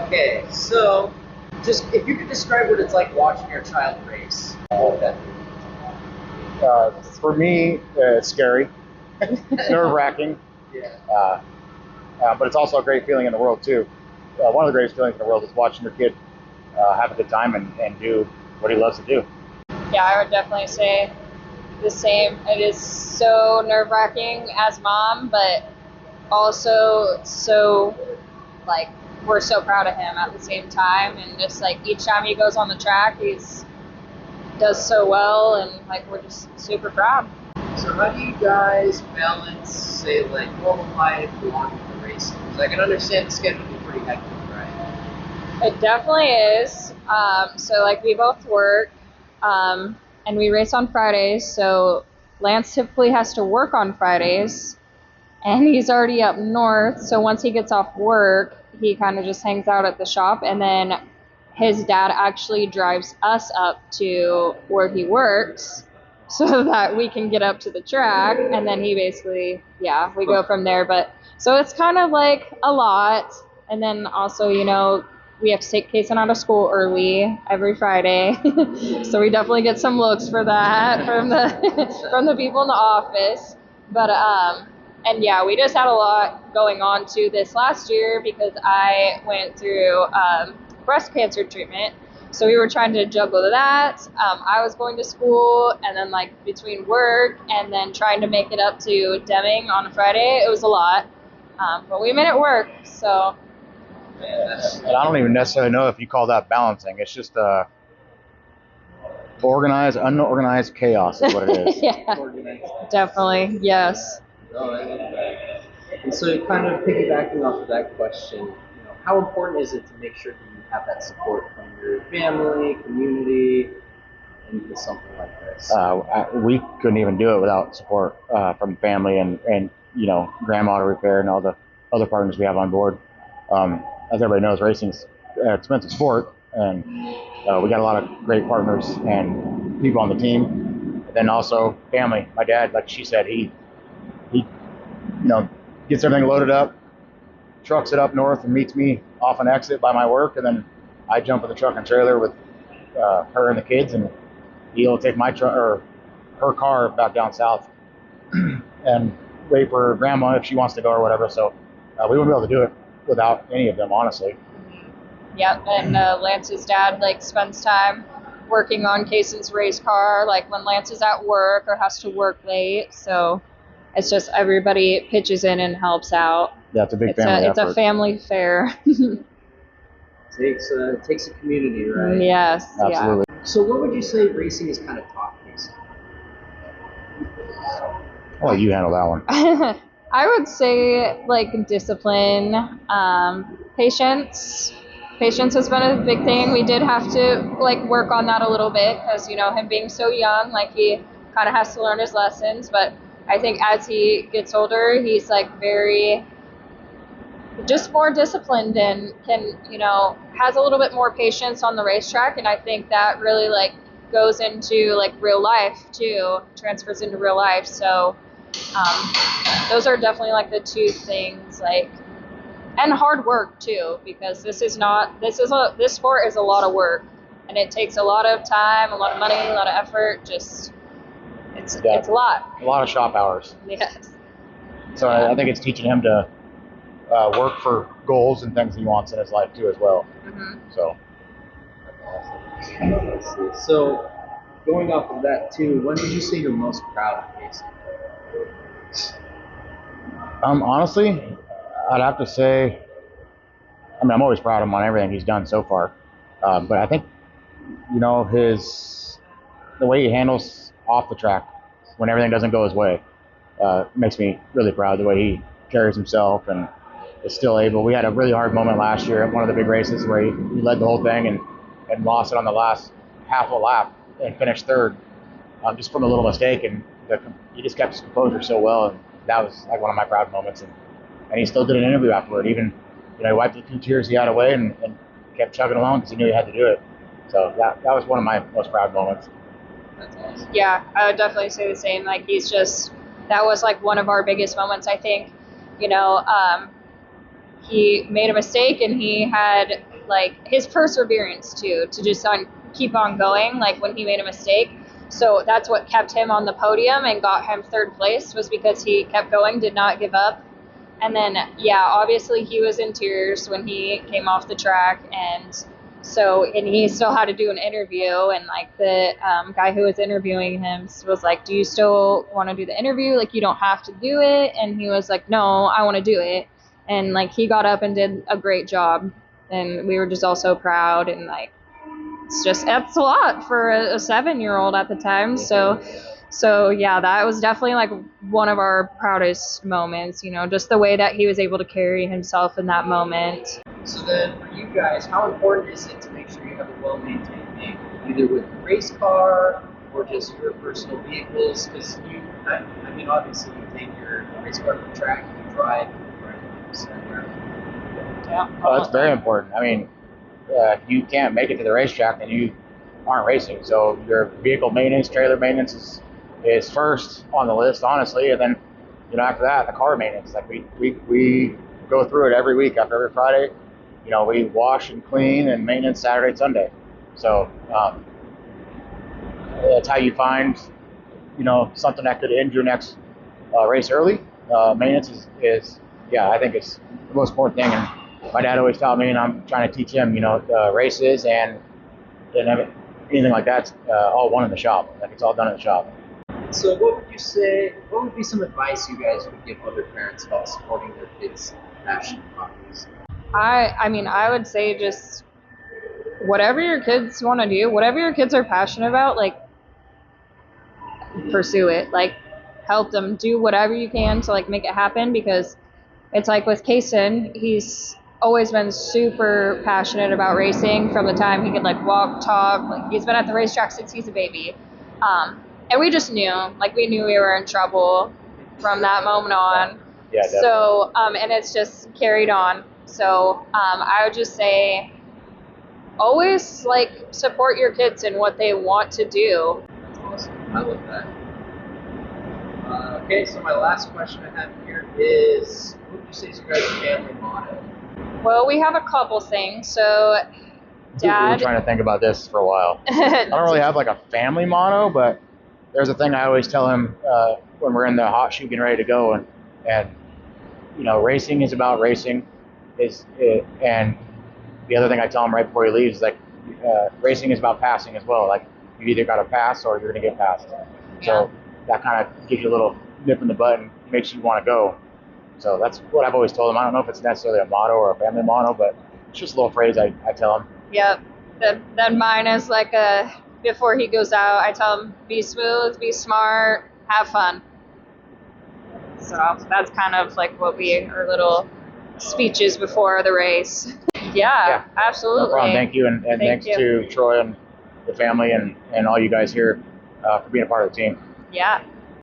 Okay, so just if you could describe what it's like watching your child race, what would that For me, it's scary. It's nerve-wracking. be? Yeah. But it's also a great feeling in the world, too. One of the greatest feelings in the world is watching your kid have a good time and do what he loves to do. Yeah, I would definitely say the same. It is so nerve-wracking as mom, but also so, like, we're so proud of him at the same time. And just, like, each time he goes on the track, does so well, and, like, we're just super proud. So how do you guys balance, say, like normal life along with the racing? Because I can understand the schedule can be pretty hectic, right? It definitely is. So, like, we both work, and we race on Fridays. So Lance typically has to work on Fridays, and he's already up north. So once he gets off work, he kind of just hangs out at the shop, and then his dad actually drives us up to where he works so that we can get up to the track, and then he basically, yeah, we go from there. But so it's kind of like a lot. And then also, we have to take Kason out of school early every Friday. So we definitely get some looks for that from the from the people in the office. But and yeah, we just had a lot going on too this last year because I went through breast cancer treatment. So we were trying to juggle that. I was going to school, and then like between work and then trying to make it up to Deming on a Friday, it was a lot. But we made it work. So. And I don't even necessarily know if you call that balancing. It's just organized, unorganized chaos is what it is. Yeah, definitely. Yes. Oh, I love that. And so, kind of piggybacking off of that question, how important is it to make sure that you have that support from your family, community, into something like this? We couldn't even do it without support from family and Grandma Auto Repair and all the other partners we have on board. As everybody knows, racing's an expensive sport, and we got a lot of great partners and people on the team. And then also family. My dad, like she said, he gets everything loaded up, trucks it up north, and meets me off an exit by my work, and then I jump in the truck and trailer with her and the kids, and he'll take my truck or her car back down south and wait for Grandma if she wants to go or whatever. So we wouldn't be able to do it without any of them, honestly. Yep, and Lance's dad spends time working on Kason's race car, like when Lance is at work or has to work late. So it's just everybody pitches in and helps out. Yeah, it's a big family effort. It's a family affair. It takes a community, right? Yes. Absolutely. Yeah. So what would you say racing has kind of taught Kason? I'll let you handle that one. I would say discipline, patience. Patience has been a big thing. We did have to work on that a little bit because him being so young, he kind of has to learn his lessons. But I think as he gets older, he's very just more disciplined and can has a little bit more patience on the racetrack. And I think that really goes into real life too, transfers into real life. So. Those are definitely the two things, and hard work too, because this sport is a lot of work, and it takes a lot of time, a lot of money, a lot of effort. It's a lot. A lot of shop hours. Yes. So I think it's teaching him to work for goals and things he wants in his life too as well. Mm-hmm. So. So going off of that too, when would you say you're most proud of Kason? Honestly, I'd have to say, I'm always proud of him on everything he's done so far. But I think, the way he handles off the track when everything doesn't go his way makes me really proud. The way he carries himself and is still able. We had a really hard moment last year at one of the big races where he led the whole thing and lost it on the last half a lap and finished third just from a little mistake. And he just kept his composure so well, and that was one of my proud moments. And he still did an interview afterward. Even he wiped the few tears he had away and kept chugging along because he knew he had to do it. So that was one of my most proud moments. That's awesome. Yeah, I would definitely say the same. He's just that was one of our biggest moments. I think he made a mistake and he had like his perseverance too, to just keep on going, like when he made a mistake. So that's what kept him on the podium and got him third place, was because he kept going, did not give up. And then, yeah, obviously he was in tears when he came off the track, and he still had to do an interview, and like the guy who was interviewing him was like, do you still want to do the interview? Like, you don't have to do it. And he was like, no, I want to do it. And like he got up and did a great job, and we were just all so proud. And like, that's a lot for a 7-year-old at the time. So yeah, that was definitely like one of our proudest moments, just the way that he was able to carry himself in that moment. So then, for you guys, how important is it to make sure you have a well-maintained vehicle, either with the race car or just your personal vehicles? Because I mean, obviously you take your race car to the track, you drive, Yeah. Oh, that's very important. I mean, if you can't make it to the racetrack, then you aren't racing. So your vehicle maintenance, trailer maintenance is first on the list, honestly, and then after that, the car maintenance. Like we go through it every week after every Friday. We wash and clean and maintenance Saturday and Sunday. So that's how you find something that could end your next race early. Maintenance is I think it's the most important thing. And my dad always taught me, and I'm trying to teach him, races and anything like that's all one in the shop. Like, it's all done in the shop. So what would be some advice you guys would give other parents about supporting their kids' passion hobbies? I mean, I would say just whatever your kids want to do, whatever your kids are passionate about, like, pursue it. Like, help them do whatever you can to like make it happen, because it's like with Kaysen, he's always been super passionate about racing from the time he could like walk, talk. Like, he's been at the racetrack since he's a baby. And we just knew, we knew we were in trouble from that moment on. Yeah, definitely. So, and it's just carried on. So, I would just say, always support your kids in what they want to do. That's awesome. I love that. Okay, so my last question I have here is, what would you say is your guys' family motto? Well, we have a couple things. So, We were Dad. trying to think about this for a while. I don't really have like a family motto, but there's a thing I always tell him when we're in the hot chute getting ready to go, and racing is about racing. And the other thing I tell him right before he leaves is racing is about passing as well. Like, you either got to pass or you're going to get passed. So that kind of gives you a little nip in the butt and makes you want to go. So that's what I've always told him. I don't know if it's necessarily a motto or a family motto, but it's just a little phrase I tell him. Yep. Then mine is before he goes out, I tell him, be smooth, be smart, have fun. So that's kind of what our little speeches before the race. Yeah, absolutely. No problem. Thank you. And thanks to Troy and the family and all you guys here for being a part of the team. Yeah.